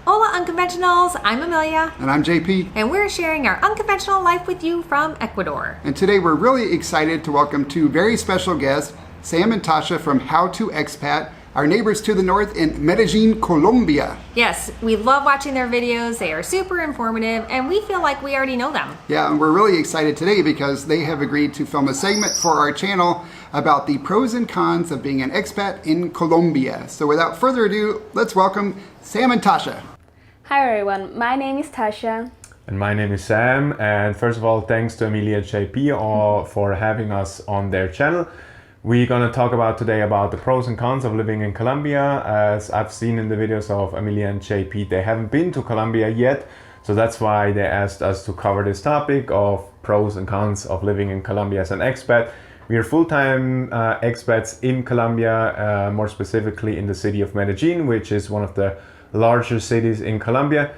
Hola Unconventionals, I'm Amelia. And I'm JP. And we're sharing our unconventional life with you from Ecuador. And today we're really excited to welcome two very special guests, Sam and Tacha from How to Expat, our neighbors to the north in Medellin, Colombia. Yes, we love watching their videos. They are super informative and we feel like we already know them. Yeah, and we're really excited today because they have agreed to film a segment for our channel about the pros and cons of being an expat in Colombia. So without further ado, let's welcome Sam and Tacha. Hi everyone, my name is Tacha. And my name is Sam, and first of all, thanks to Amelia JP for having us on their channel. We're gonna talk about today about the pros and cons of living in Colombia. As I've seen in the videos of Amelia and JP, they haven't been to Colombia yet, so that's why they asked us to cover this topic of pros and cons of living in Colombia as an expat. We are full-time expats in Colombia, more specifically in the city of Medellin, which is one of the larger cities in Colombia.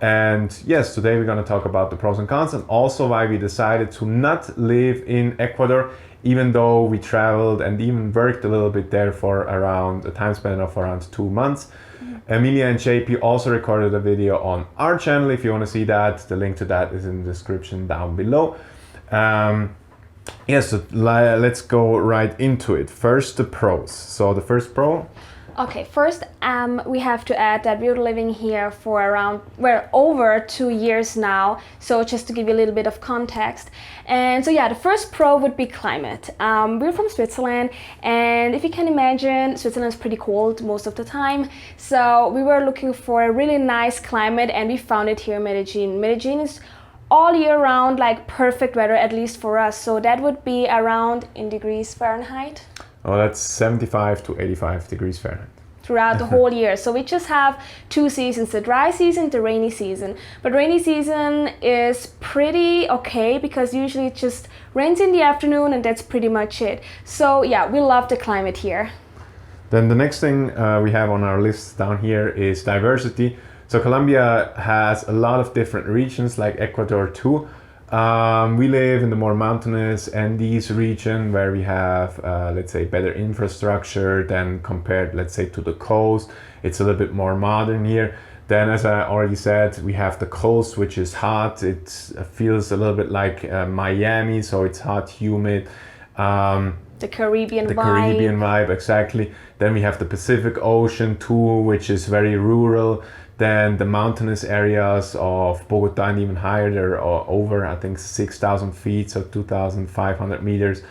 And yes, today we're going to talk about the pros and cons and also why we decided to not live in Ecuador, even though we traveled and even worked a little bit there for around a time span of around 2 months. Amelia and JP also recorded a video on our channel. If you want to see that, the link to that is in the description down below. Yes, so let's go right into it. First, the pros. So the first pro. Okay, first we have to add that we're living here for over 2 years now. So just to give you a little bit of context. And so yeah, the first pro would be climate. We're from Switzerland, and if you can imagine, Switzerland is pretty cold most of the time. So we were looking for a really nice climate and we found it here in Medellin. Medellin is all year round, like perfect weather, at least for us. So that would be around in degrees Fahrenheit. Oh, that's 75 to 85 degrees Fahrenheit. Throughout the whole year. So we just have 2 seasons, the dry season, the rainy season. But rainy season is pretty okay because usually it just rains in the afternoon and that's pretty much it. So yeah, we love the climate here. Then the next thing we have on our list down here is diversity. So Colombia has a lot of different regions like Ecuador too. We live in the more mountainous Andes region where we have, let's say, better infrastructure than compared, let's say, to the coast. It's a little bit more modern here. Then, as I already said, we have the coast, which is hot. It feels a little bit like Miami, so it's hot, humid. The Caribbean vibe. Caribbean vibe, exactly. Then we have the Pacific Ocean too, which is very rural. Then the mountainous areas of Bogota and even higher, they're over, I think, 6,000 feet, so 2,500 meters.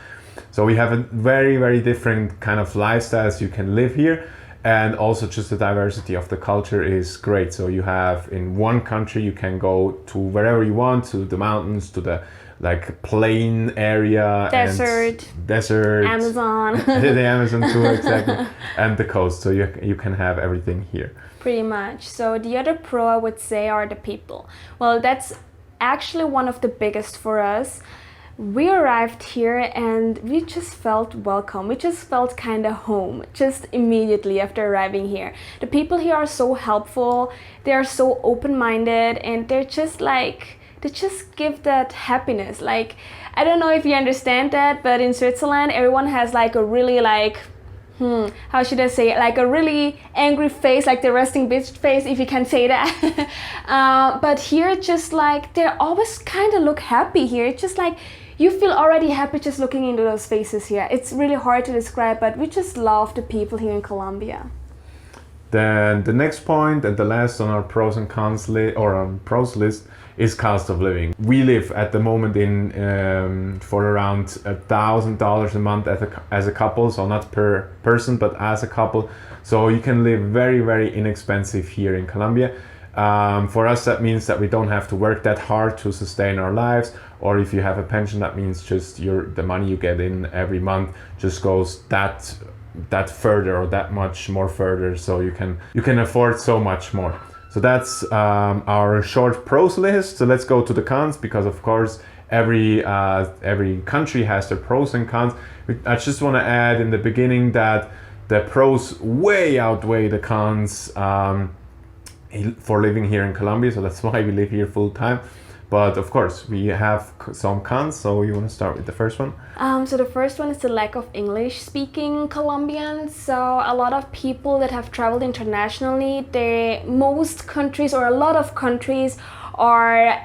So we have a very, very different kind of lifestyles you can live here. And also just the diversity of the culture is great. So you have in one country, you can go to wherever you want, to the mountains, to the like plain area. Desert. Amazon. The Amazon too, exactly. And the coast, so you can have everything here. Pretty much. So the other pro I would say are the people. Well, that's actually one of the biggest for us. We arrived here and we just felt welcome. We just felt kind of home just immediately after arriving here. The people here are so helpful. They are so open-minded and they're just like, they just give that happiness. Like, I don't know if you understand that, but in Switzerland, everyone has like a really like, how should I say it? Like a really angry face, like the resting bitch face, if you can say that. But here, just like, they always kind of look happy here. It's just like, you feel already happy just looking into those faces here. It's really hard to describe, but we just love the people here in Colombia. Then the next point and the last on our pros and cons list, or on pros list, is cost of living. We live at the moment in for around $1,000 a month as a couple, so not per person, but as a couple. So you can live very, very inexpensive here in Colombia. For us, that means that we don't have to work that hard to sustain our lives. Or if you have a pension, that means just the money you get in every month just goes that further or that much more further. So you can afford so much more. So that's our short pros list. So let's go to the cons, because of course every country has their pros and cons. I just want to add in the beginning that the pros way outweigh the cons for living here in Colombia. So that's why we live here full time. But of course, we have some cons, so you want to start with the first one? So the first one is the lack of English-speaking Colombians. So a lot of people that have traveled internationally, most countries or a lot of countries are,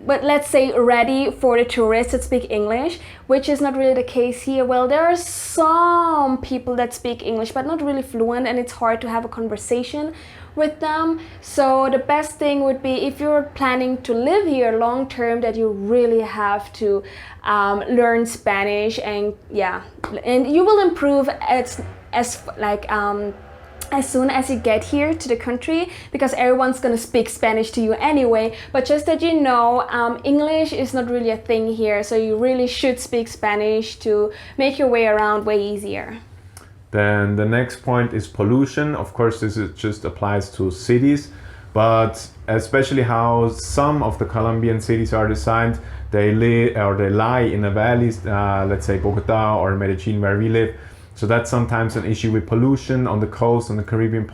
but let's say, ready for the tourists that speak English, which is not really the case here. Well, there are some people that speak English, but not really fluent, and it's hard to have a conversation with them. So the best thing would be, if you're planning to live here long term, that you really have to learn Spanish, and you will improve as soon as you get here to the country, because everyone's gonna speak Spanish to you anyway. But just that you know, English is not really a thing here, so you really should speak Spanish to make your way around way easier. Then the next point is pollution. Of course, this just applies to cities, but especially how some of the Colombian cities are designed. They lie in the valleys, let's say Bogota or Medellin, where we live. So that's sometimes an issue with pollution on the coast, on the Caribbean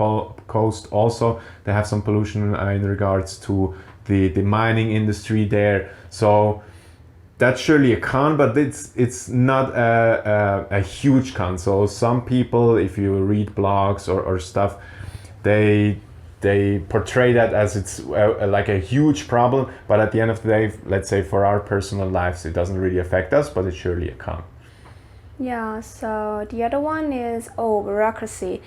coast also. They have some pollution in regards to the mining industry there. So that's surely a con, but it's not a huge con. So some people, if you read blogs or stuff, they portray that as it's like a huge problem. But at the end of the day, let's say for our personal lives, it doesn't really affect us, but it's surely a con. Yeah, so the other one is bureaucracy.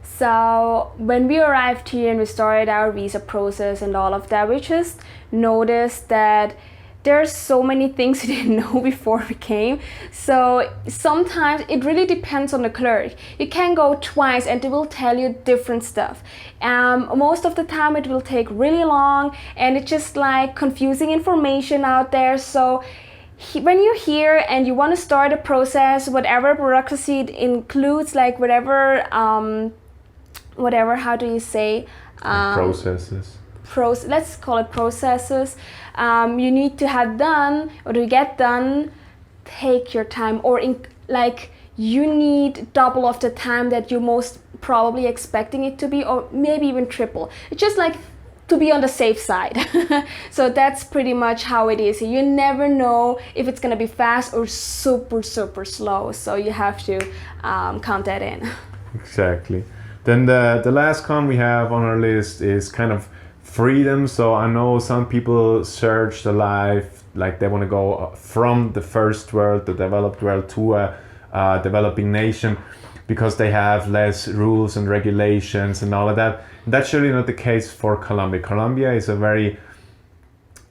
So when we arrived here and we started our visa process and all of that, we just noticed that there's so many things we didn't know before we came. So sometimes it really depends on the clerk. You can go twice and they will tell you different stuff. Most of the time it will take really long, and it's just like confusing information out there. So when you're here and you want to start a process, whatever bureaucracy it includes, like whatever, how do you say? Processes. Let's call it processes. You need to have done or to get done, take your time, or you need double of the time that you're most probably expecting it to be, or maybe even triple. It's just like to be on the safe side. So that's pretty much how it is. You never know if it's gonna be fast or super slow, so you have to count that in. Exactly. Then the last con we have on our list is kind of freedom. So I know some people search the life, like they want to go from the first world, the developed world, to a developing nation, because they have less rules and regulations and all of that. That's surely not the case for Colombia. Colombia is a very,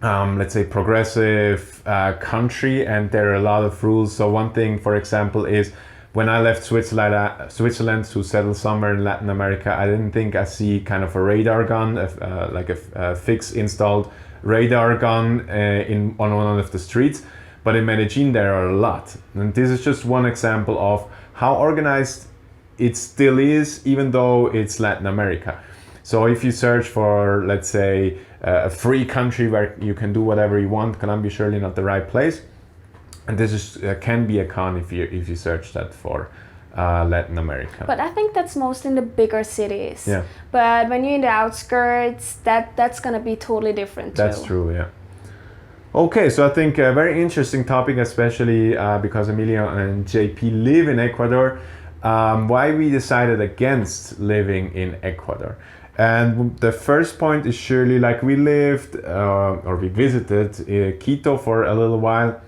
let's say, progressive country, and there are a lot of rules. So one thing, for example, is when I left Switzerland to settle somewhere in Latin America, I didn't think I see kind of a radar gun, like a fixed installed radar gun on one of the streets. But in Medellin, there are a lot. And this is just one example of how organized it still is, even though it's Latin America. So if you search for, let's say, a free country where you can do whatever you want, Colombia is surely not the right place. And this is, can be a con if you search that for Latin America. But I think that's most in the bigger cities. Yeah. But when you're in the outskirts, that's gonna be totally different too. That's true, yeah. Okay, so I think a very interesting topic, especially because Emilia and JP live in Ecuador. Why we decided against living in Ecuador. And the first point is surely, like, we lived or we visited Quito for a little while,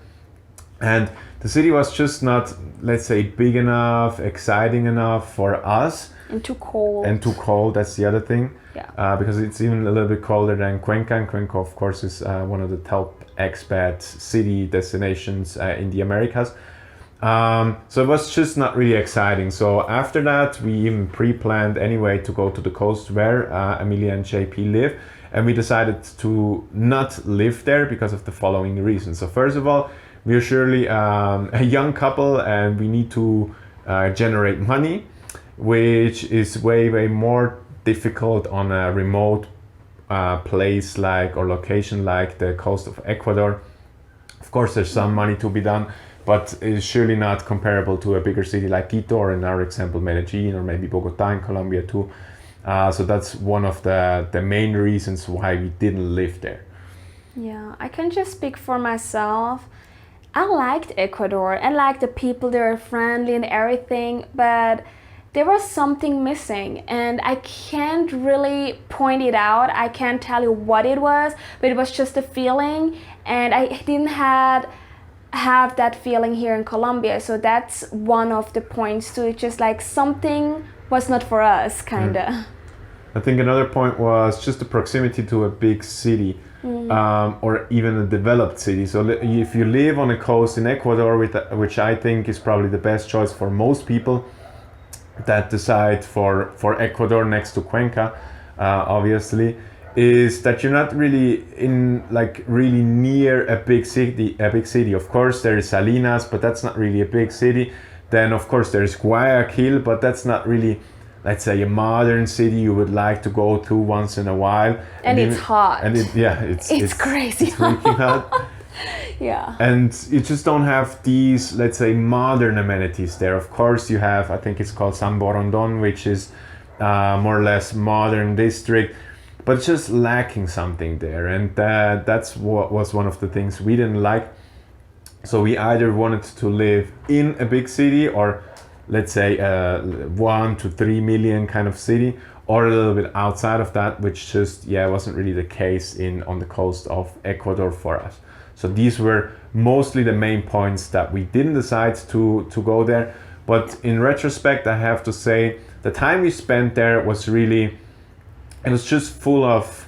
and the city was just not, let's say, big enough, exciting enough for us. And too cold. And too cold, that's the other thing. Yeah. Because it's even a little bit colder than Cuenca. And Cuenca, of course, is one of the top expat city destinations in the Americas. So it was just not really exciting. So after that, we even pre-planned anyway to go to the coast where Emilia and JP live. And we decided to not live there because of the following reasons. So first of all, we are surely a young couple, and we need to generate money, which is way more difficult on a remote place or location like the coast of Ecuador. Of course, there's some money to be done, but it's surely not comparable to a bigger city like Quito, or in our example Medellin, or maybe Bogota in Colombia too. So that's one of the main reasons why we didn't live there. Yeah, I can just speak for myself. I liked Ecuador and like the people, they were friendly and everything, but there was something missing and I can't really point it out. I can't tell you what it was, but it was just a feeling, and I didn't have that feeling here in Colombia. So that's one of the points too. It's just like something was not for us, kinda. I think another point was just the proximity to a big city. Or even a developed city. So if you live on a coast in Ecuador, which I think is probably the best choice for most people that decide for Ecuador next to Cuenca, obviously, is that you're not really really near a big city. Of course, there is Salinas, but that's not really a big city. Then of course there's Guayaquil, but that's not really, let's say, a modern city you would like to go to once in a while. And it's hot. And it's crazy. It's freaking hot. Yeah. And you just don't have these, let's say, modern amenities there. Of course, you have, I think it's called San Borondon, which is more or less modern district, but it's just lacking something there. And that's what was one of the things we didn't like. So we either wanted to live in a big city, or let's say 1 to 3 million kind of city, or a little bit outside of that, which just wasn't really the case on the coast of Ecuador for us. So these were mostly the main points that we didn't decide to go there. But in retrospect, I have to say the time we spent there was really, it was just full of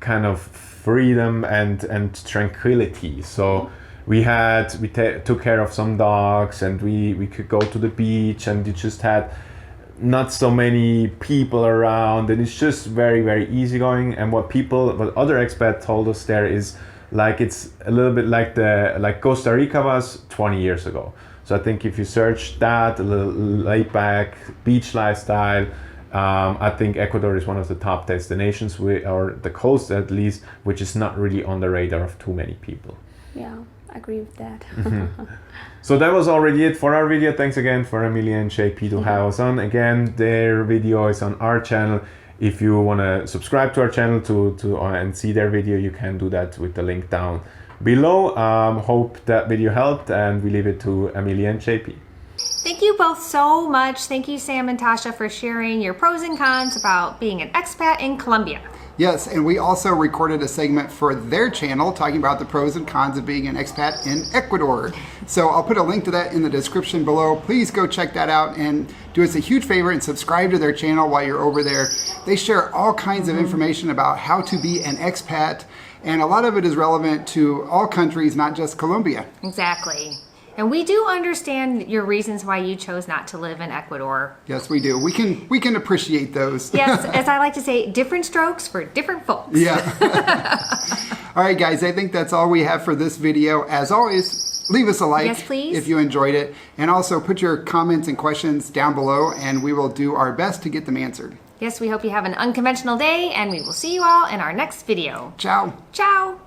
kind of freedom and tranquility. So we took care of some dogs, and we could go to the beach, and you just had not so many people around, and it's just very, very easygoing. And what other expats told us there is it's a little bit like Costa Rica was 20 years ago. So I think if you search that, a little laid back beach lifestyle, I think Ecuador is one of the top destinations, or the coast at least, which is not really on the radar of too many people. Yeah, I agree with that. So that was already it for our video. Thanks again for Amelia and JP to have us on. Again, their video is on our channel. If you want to subscribe to our channel and see their video, you can do that with the link down below. Hope that video helped, and we leave it to Amelia and JP. Thank you both so much. Thank you, Sam and Tasha, for sharing your pros and cons about being an expat in Colombia. Yes, and we also recorded a segment for their channel talking about the pros and cons of being an expat in Ecuador. So I'll put a link to that in the description below. Please go check that out and do us a huge favor and subscribe to their channel while you're over there. They share all kinds of information about how to be an expat, and a lot of it is relevant to all countries, not just Colombia. Exactly. And we do understand your reasons why you chose not to live in Ecuador. Yes, we do. We can appreciate those. Yes, as I like to say, different strokes for different folks. Yeah. All right, guys, I think that's all we have for this video. As always, leave us a like, yes, please, if you enjoyed it. And also put your comments and questions down below, and we will do our best to get them answered. Yes, we hope you have an unconventional day, and we will see you all in our next video. Ciao. Ciao.